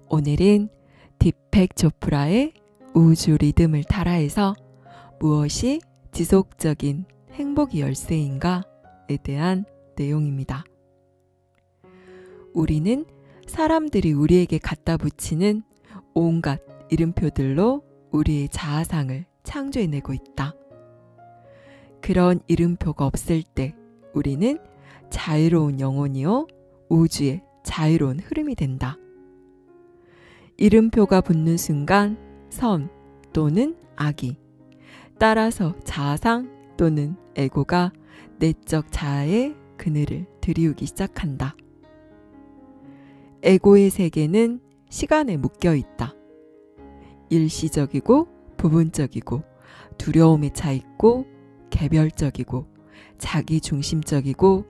오늘은 딥팩 조프라의 우주 리듬을 따라해서 무엇이 지속적인 행복의 열쇠인가에 대한 내용입니다. 우리는 사람들이 우리에게 갖다 붙이는 온갖 이름표들로 우리의 자아상을 창조해내고 있다. 그런 이름표가 없을 때 우리는 자유로운 영혼이요 우주의 자유로운 흐름이 된다. 이름표가 붙는 순간 선 또는 악이, 따라서 자아상 또는 에고가 내적 자아의 그늘을 들이우기 시작한다. 에고의 세계는 시간에 묶여 있다. 일시적이고 부분적이고 두려움에 차 있고 개별적이고 자기중심적이고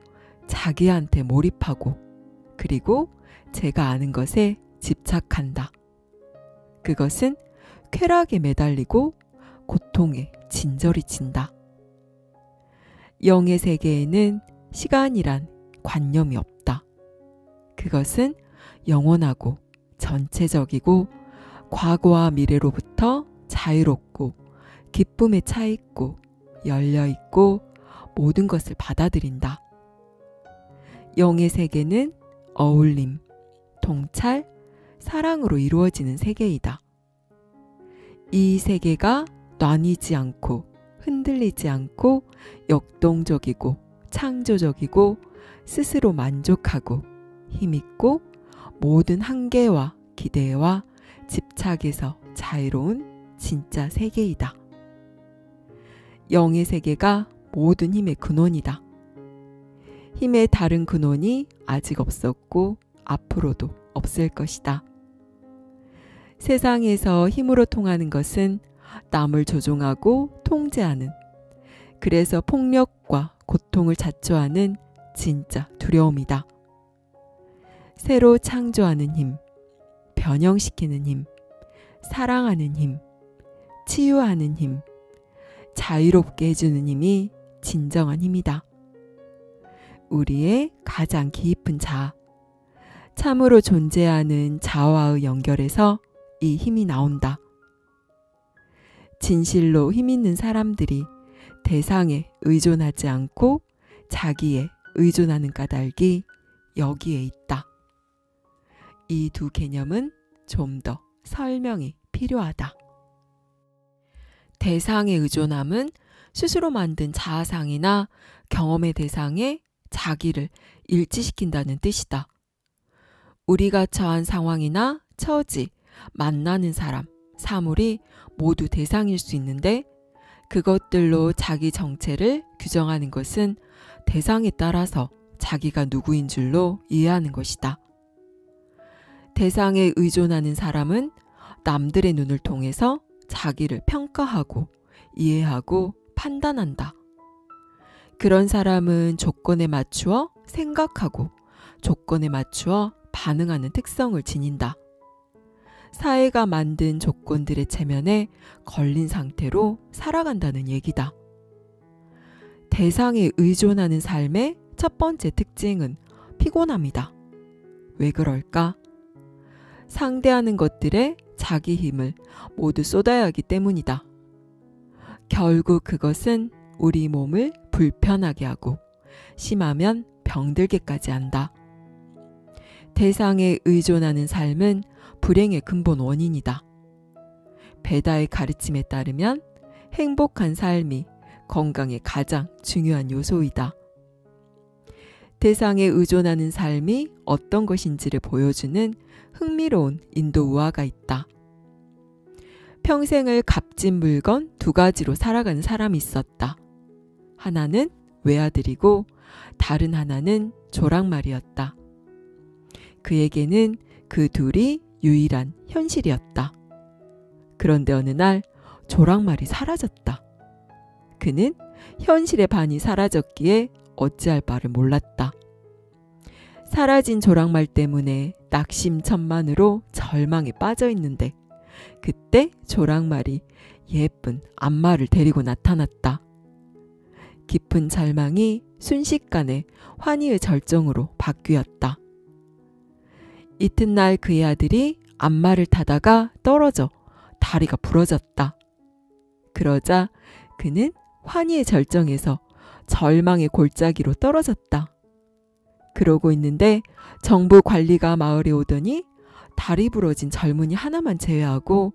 자기한테 몰입하고 그리고 제가 아는 것에 집착한다. 그것은 쾌락에 매달리고 고통에 진저리 친다. 영의 세계에는 시간이란 관념이 없다. 그것은 영원하고 전체적이고 과거와 미래로부터 자유롭고 기쁨에 차 있고 열려 있고 모든 것을 받아들인다. 영의 세계는 어울림, 통찰, 사랑으로 이루어지는 세계이다. 이 세계가 나뉘지 않고 흔들리지 않고 역동적이고 창조적이고 스스로 만족하고 힘있고 모든 한계와 기대와 집착에서 자유로운 진짜 세계이다. 영의 세계가 모든 힘의 근원이다. 힘의 다른 근원이 아직 없었고 앞으로도 없을 것이다. 세상에서 힘으로 통하는 것은 남을 조종하고 통제하는, 그래서 폭력과 고통을 자초하는 진짜 두려움이다. 새로 창조하는 힘, 변형시키는 힘, 사랑하는 힘, 치유하는 힘, 자유롭게 해주는 힘이 진정한 힘이다. 우리의 가장 깊은 자아, 참으로 존재하는 자아와의 연결에서 이 힘이 나온다. 진실로 힘있는 사람들이 대상에 의존하지 않고 자기에 의존하는 까닭이 여기에 있다. 이 두 개념은 좀 더 설명이 필요하다. 대상에 의존함은 스스로 만든 자아상이나 경험의 대상에 자기를 일치시킨다는 뜻이다. 우리가 처한 상황이나 처지, 만나는 사람, 사물이 모두 대상일 수 있는데 그것들로 자기 정체를 규정하는 것은 대상에 따라서 자기가 누구인 줄로 이해하는 것이다. 대상에 의존하는 사람은 남들의 눈을 통해서 자기를 평가하고 이해하고 판단한다. 그런 사람은 조건에 맞추어 생각하고 조건에 맞추어 반응하는 특성을 지닌다. 사회가 만든 조건들의 체면에 걸린 상태로 살아간다는 얘기다. 대상에 의존하는 삶의 첫 번째 특징은 피곤함이다. 왜 그럴까? 상대하는 것들에 자기 힘을 모두 쏟아야 하기 때문이다. 결국 그것은 우리 몸을 불편하게 하고 심하면 병들게까지 한다. 대상에 의존하는 삶은 불행의 근본 원인이다. 베다의 가르침에 따르면 행복한 삶이 건강의 가장 중요한 요소이다. 대상에 의존하는 삶이 어떤 것인지를 보여주는 흥미로운 인도 우화가 있다. 평생을 값진 물건 2가지로 살아가는 사람이 있었다. 하나는 외아들이고 다른 하나는 조랑말이었다. 그에게는 그 둘이 유일한 현실이었다. 그런데 어느 날 조랑말이 사라졌다. 그는 현실의 반이 사라졌기에 어찌할 바를 몰랐다. 사라진 조랑말 때문에 낙심천만으로 절망에 빠져 있는데 그때 조랑말이 예쁜 암마를 데리고 나타났다. 깊은 절망이 순식간에 환희의 절정으로 바뀌었다. 이튿날 그의 아들이 앞말을 타다가 떨어져 다리가 부러졌다. 그러자 그는 환희의 절정에서 절망의 골짜기로 떨어졌다. 그러고 있는데 정부 관리가 마을에 오더니 다리 부러진 젊은이 하나만 제외하고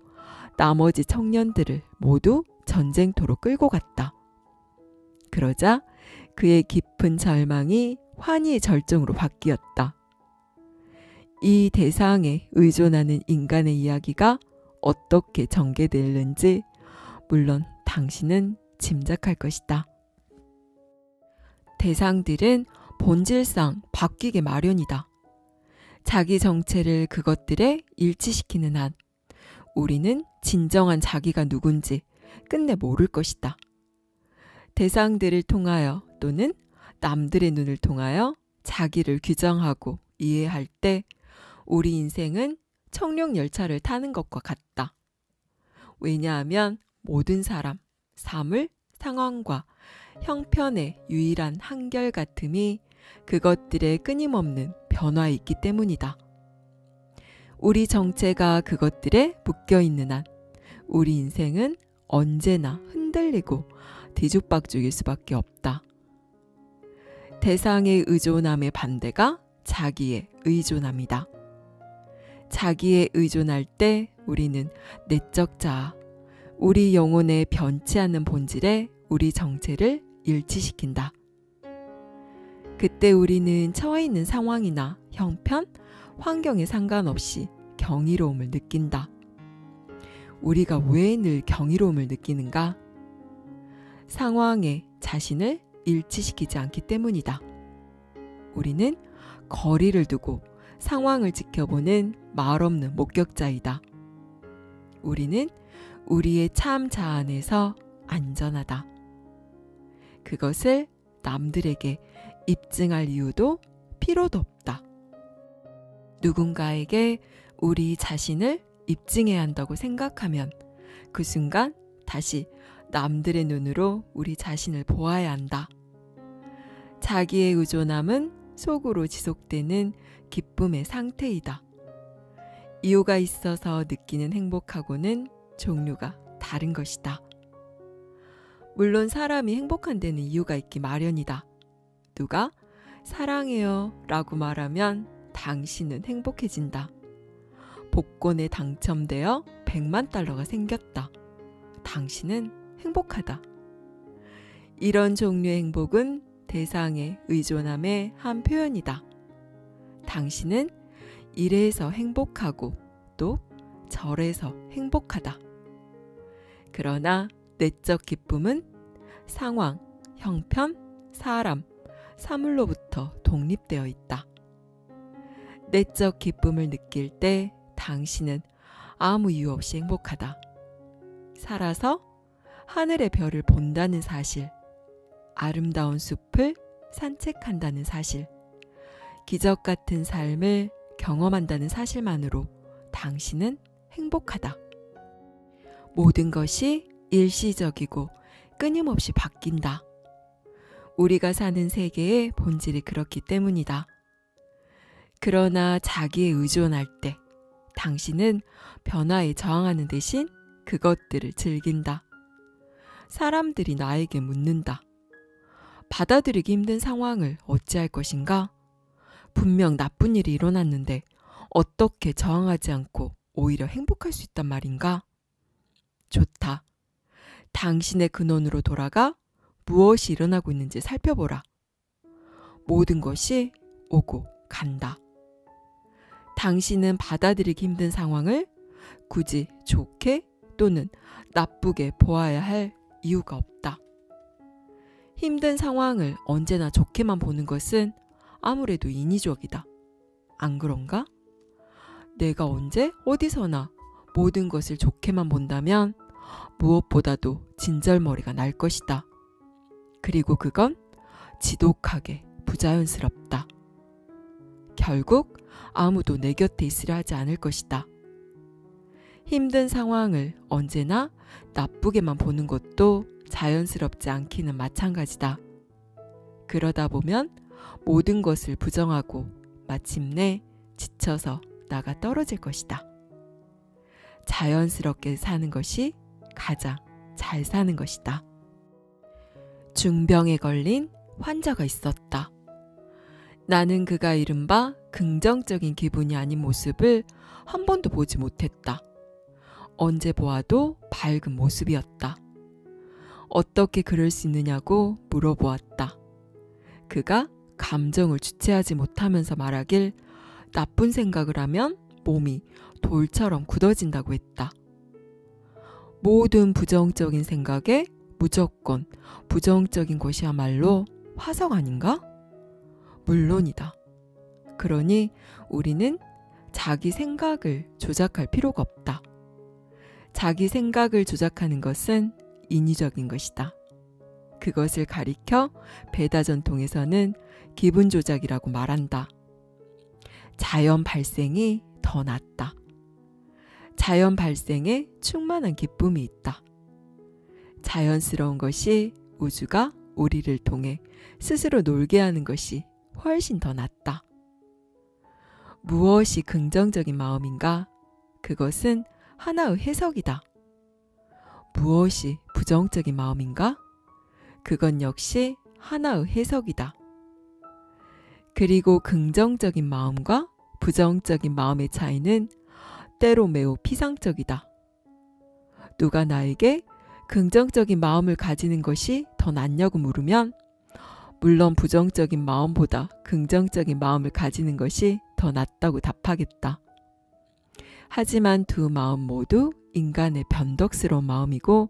나머지 청년들을 모두 전쟁터로 끌고 갔다. 그러자 그의 깊은 절망이 환희의 절정으로 바뀌었다. 이 대상에 의존하는 인간의 이야기가 어떻게 전개되는지 물론 당신은 짐작할 것이다. 대상들은 본질상 바뀌게 마련이다. 자기 정체를 그것들에 일치시키는 한 우리는 진정한 자기가 누군지 끝내 모를 것이다. 대상들을 통하여 또는 남들의 눈을 통하여 자기를 규정하고 이해할 때 우리 인생은 청룡열차를 타는 것과 같다. 왜냐하면 모든 사람, 사물, 상황과 형편의 유일한 한결같음이 그것들의 끊임없는 변화에 있기 때문이다. 우리 정체가 그것들에 묶여있는 한 우리 인생은 언제나 흔들리고 뒤죽박죽일 수밖에 없다. 대상의 의존함의 반대가 자기의 의존함이다. 자기에 의존할 때 우리는 내적 자아, 우리 영혼의 변치 않는 본질에 우리 정체를 일치시킨다. 그때 우리는 처해 있는 상황이나 형편, 환경에 상관없이 경이로움을 느낀다. 우리가 왜 늘 경이로움을 느끼는가? 상황에 자신을 일치시키지 않기 때문이다. 우리는 거리를 두고 상황을 지켜보는 말없는 목격자이다. 우리는 우리의 참 자아 안에서 안전하다. 그것을 남들에게 입증할 이유도 필요도 없다. 누군가에게 우리 자신을 입증해야 한다고 생각하면 그 순간 다시 남들의 눈으로 우리 자신을 보아야 한다. 자기의 의존함은 속으로 지속되는 기쁨의 상태이다. 이유가 있어서 느끼는 행복하고는 종류가 다른 것이다. 물론 사람이 행복한 데는 이유가 있기 마련이다. 누가 사랑해요 라고 말하면 당신은 행복해진다. 복권에 당첨되어 100만 달러가 생겼다. 당신은 행복하다. 이런 종류의 행복은 대상의 의존함의 한 표현이다. 당신은 이래서 행복하고 또 저래서 행복하다. 그러나 내적 기쁨은 상황, 형편, 사람, 사물로부터 독립되어 있다. 내적 기쁨을 느낄 때 당신은 아무 이유 없이 행복하다. 살아서 하늘의 별을 본다는 사실, 아름다운 숲을 산책한다는 사실, 기적 같은 삶을 경험한다는 사실만으로 당신은 행복하다. 모든 것이 일시적이고 끊임없이 바뀐다. 우리가 사는 세계의 본질이 그렇기 때문이다. 그러나 자기에 의존할 때 당신은 변화에 저항하는 대신 그것들을 즐긴다. 사람들이 나에게 묻는다. 받아들이기 힘든 상황을 어찌할 것인가? 분명 나쁜 일이 일어났는데 어떻게 저항하지 않고 오히려 행복할 수 있단 말인가? 좋다. 당신의 근원으로 돌아가 무엇이 일어나고 있는지 살펴보라. 모든 것이 오고 간다. 당신은 받아들이기 힘든 상황을 굳이 좋게 또는 나쁘게 보아야 할 이유가 없다. 힘든 상황을 언제나 좋게만 보는 것은 아무래도 인위적이다. 안 그런가? 내가 언제 어디서나 모든 것을 좋게만 본다면 무엇보다도 진절머리가 날 것이다. 그리고 그건 지독하게 부자연스럽다. 결국 아무도 내 곁에 있으려 하지 않을 것이다. 힘든 상황을 언제나 나쁘게만 보는 것도 자연스럽지 않기는 마찬가지다. 그러다 보면 모든 것을 부정하고 마침내 지쳐서 나가 떨어질 것이다. 자연스럽게 사는 것이 가장 잘 사는 것이다. 중병에 걸린 환자가 있었다. 나는 그가 이른바 긍정적인 기분이 아닌 모습을 한 번도 보지 못했다. 언제 보아도 밝은 모습이었다. 어떻게 그럴 수 있느냐고 물어보았다. 그가 감정을 주체하지 못하면서 말하길 나쁜 생각을 하면 몸이 돌처럼 굳어진다고 했다. 모든 부정적인 생각에 무조건 부정적인 것이야말로 화석 아닌가? 물론이다. 그러니 우리는 자기 생각을 조작할 필요가 없다. 자기 생각을 조작하는 것은 인위적인 것이다. 그것을 가리켜 베다 전통에서는 기분 조작이라고 말한다. 자연 발생이 더 낫다. 자연 발생에 충만한 기쁨이 있다. 자연스러운 것이 우주가 우리를 통해 스스로 놀게 하는 것이 훨씬 더 낫다. 무엇이 긍정적인 마음인가? 그것은 하나의 해석이다. 무엇이 부정적인 마음인가? 그건 역시 하나의 해석이다. 그리고 긍정적인 마음과 부정적인 마음의 차이는 때로 매우 피상적이다. 누가 나에게 긍정적인 마음을 가지는 것이 더 낫냐고 물으면 물론 부정적인 마음보다 긍정적인 마음을 가지는 것이 더 낫다고 답하겠다. 하지만 두 마음 모두 인간의 변덕스러운 마음이고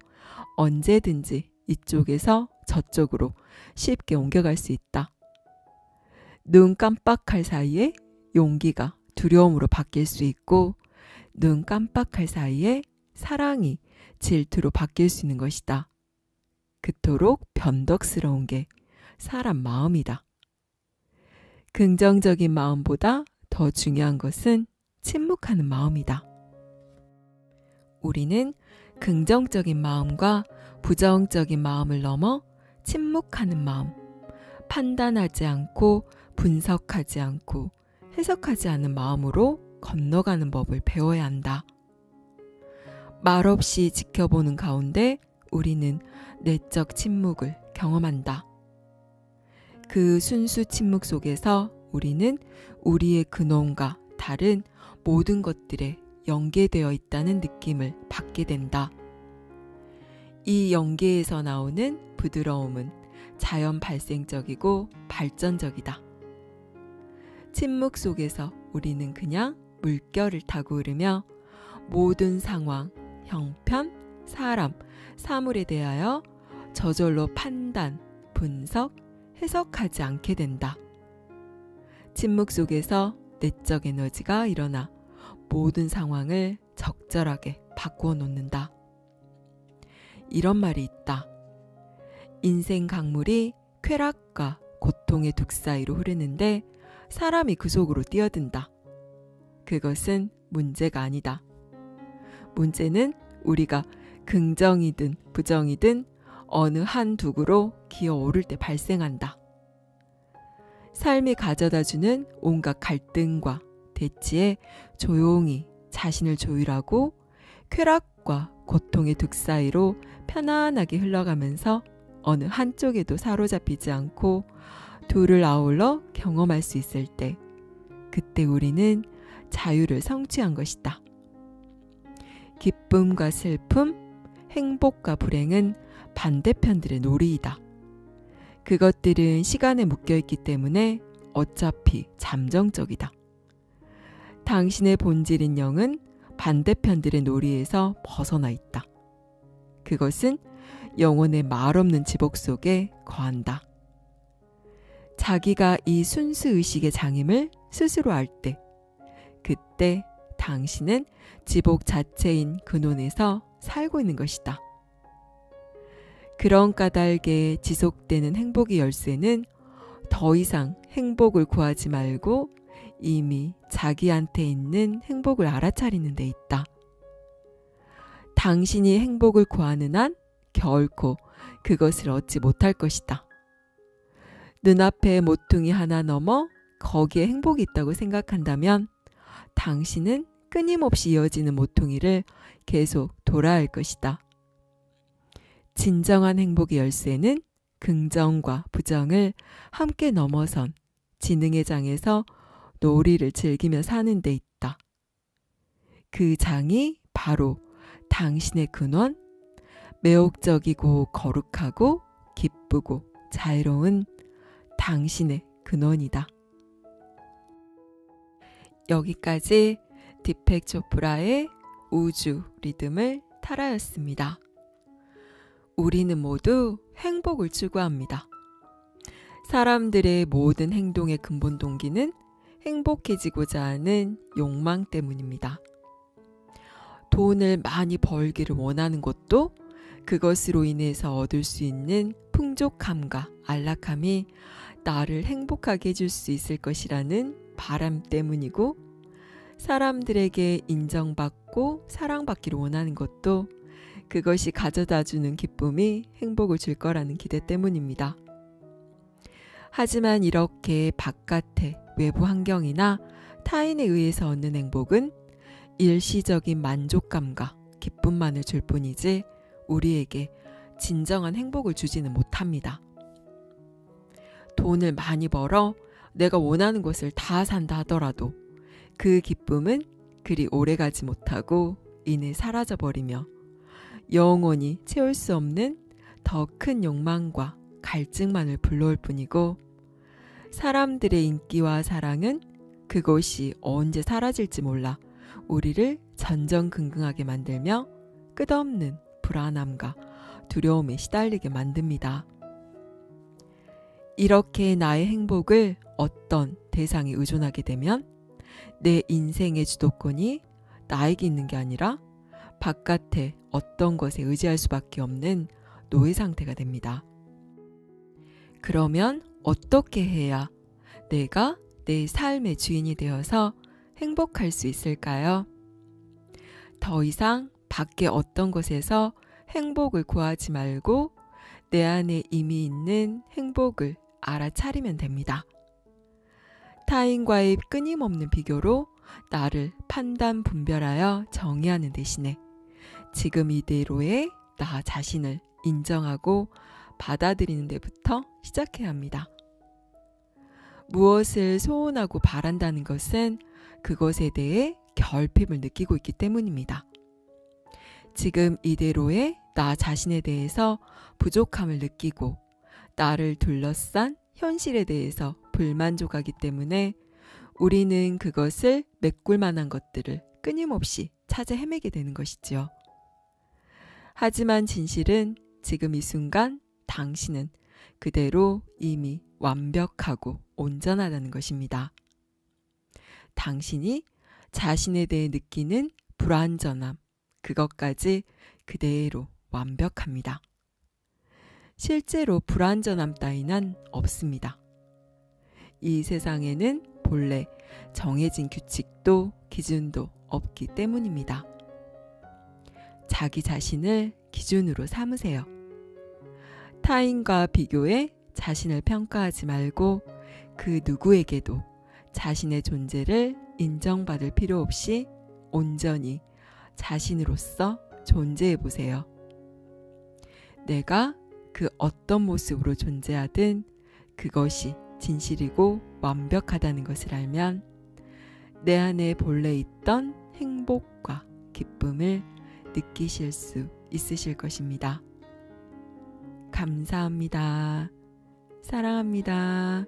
언제든지 이쪽에서 저쪽으로 쉽게 옮겨갈 수 있다. 눈 깜빡할 사이에 용기가 두려움으로 바뀔 수 있고 눈 깜빡할 사이에 사랑이 질투로 바뀔 수 있는 것이다. 그토록 변덕스러운 게 사람 마음이다. 긍정적인 마음보다 더 중요한 것은 침묵하는 마음이다. 우리는 긍정적인 마음과 부정적인 마음을 넘어 침묵하는 마음, 판단하지 않고 분석하지 않고 해석하지 않은 마음으로 건너가는 법을 배워야 한다. 말없이 지켜보는 가운데 우리는 내적 침묵을 경험한다. 그 순수 침묵 속에서 우리는 우리의 근원과 다른 모든 것들에 연계되어 있다는 느낌을 받게 된다. 이 연계에서 나오는 부드러움은 자연 발생적이고 발전적이다. 침묵 속에서 우리는 그냥 물결을 타고 흐르며 모든 상황, 형편, 사람, 사물에 대하여 저절로 판단, 분석, 해석하지 않게 된다. 침묵 속에서 내적 에너지가 일어나 모든 상황을 적절하게 바꾸어 놓는다. 이런 말이 있다. 인생 강물이 쾌락과 고통의 둑 사이로 흐르는데 사람이 그 속으로 뛰어든다. 그것은 문제가 아니다. 문제는 우리가 긍정이든 부정이든 어느 한 둑으로 기어오를 때 발생한다. 삶이 가져다주는 온갖 갈등과 대치에 조용히 자신을 조율하고 쾌락과 고통의 둑 사이로 편안하게 흘러가면서 어느 한쪽에도 사로잡히지 않고 둘을 아울러 경험할 수 있을 때 그때 우리는 자유를 성취한 것이다. 기쁨과 슬픔, 행복과 불행은 반대편들의 놀이이다. 그것들은 시간에 묶여있기 때문에 어차피 잠정적이다. 당신의 본질인 영은 반대편들의 놀이에서 벗어나 있다. 그것은 영혼의 말없는 지복 속에 거한다. 자기가 이 순수의식의 장임을 스스로 알 때, 그때 당신은 지복 자체인 근원에서 살고 있는 것이다. 그런 까닭에 지속되는 행복의 열쇠는 더 이상 행복을 구하지 말고 이미 자기한테 있는 행복을 알아차리는 데 있다. 당신이 행복을 구하는 한 결코 그것을 얻지 못할 것이다. 눈앞에 모퉁이 하나 넘어 거기에 행복이 있다고 생각한다면 당신은 끊임없이 이어지는 모퉁이를 계속 돌아야 할 것이다. 진정한 행복의 열쇠는 긍정과 부정을 함께 넘어선 지능의 장에서 놀이를 즐기며 사는 데 있다. 그 장이 바로 당신의 근원, 매혹적이고 거룩하고 기쁘고 자유로운 당신의 근원이다. 여기까지 디펙 초프라의 우주 리듬을 타라였습니다. 우리는 모두 행복을 추구합니다. 사람들의 모든 행동의 근본 동기는 행복해지고자 하는 욕망 때문입니다. 돈을 많이 벌기를 원하는 것도 그것으로 인해서 얻을 수 있는 풍족함과 안락함이 나를 행복하게 해줄 수 있을 것이라는 바람 때문이고, 사람들에게 인정받고 사랑받기를 원하는 것도 그것이 가져다주는 기쁨이 행복을 줄 거라는 기대 때문입니다. 하지만 이렇게 바깥의 외부 환경이나 타인에 의해서 얻는 행복은 일시적인 만족감과 기쁨만을 줄 뿐이지 우리에게 진정한 행복을 주지는 못합니다. 돈을 많이 벌어 내가 원하는 것을 다 산다 하더라도 그 기쁨은 그리 오래가지 못하고 이내 사라져버리며 영원히 채울 수 없는 더 큰 욕망과 갈증만을 불러올 뿐이고, 사람들의 인기와 사랑은 그것이 언제 사라질지 몰라 우리를 전전긍긍하게 만들며 끝없는 불안함과 두려움에 시달리게 만듭니다. 이렇게 나의 행복을 어떤 대상에 의존하게 되면 내 인생의 주도권이 나에게 있는 게 아니라 바깥의 어떤 것에 의지할 수밖에 없는 노예 상태가 됩니다. 그러면 어떻게 해야 내가 내 삶의 주인이 되어서 행복할 수 있을까요? 더 이상 밖에 어떤 것에서 행복을 구하지 말고 내 안에 이미 있는 행복을 알아차리면 됩니다. 타인과의 끊임없는 비교로 나를 판단 분별하여 정의하는 대신에 지금 이대로의 나 자신을 인정하고 받아들이는 데부터 시작해야 합니다. 무엇을 소원하고 바란다는 것은 그것에 대해 결핍을 느끼고 있기 때문입니다. 지금 이대로의 나 자신에 대해서 부족함을 느끼고 나를 둘러싼 현실에 대해서 불만족하기 때문에 우리는 그것을 메꿀 만한 것들을 끊임없이 찾아 헤매게 되는 것이지요. 하지만 진실은 지금 이 순간 당신은 그대로 이미 완벽하고 온전하다는 것입니다. 당신이 자신에 대해 느끼는 불완전함, 그것까지 그대로 완벽합니다. 실제로 불완전함 따위는 없습니다. 이 세상에는 본래 정해진 규칙도 기준도 없기 때문입니다. 자기 자신을 기준으로 삼으세요. 타인과 비교해 자신을 평가하지 말고 그 누구에게도 자신의 존재를 인정받을 필요 없이 온전히 자신으로서 존재해 보세요. 내가 그 어떤 모습으로 존재하든 그것이 진실이고 완벽하다는 것을 알면 내 안에 본래 있던 행복과 기쁨을 느끼실 수 있으실 것입니다. 감사합니다. 사랑합니다.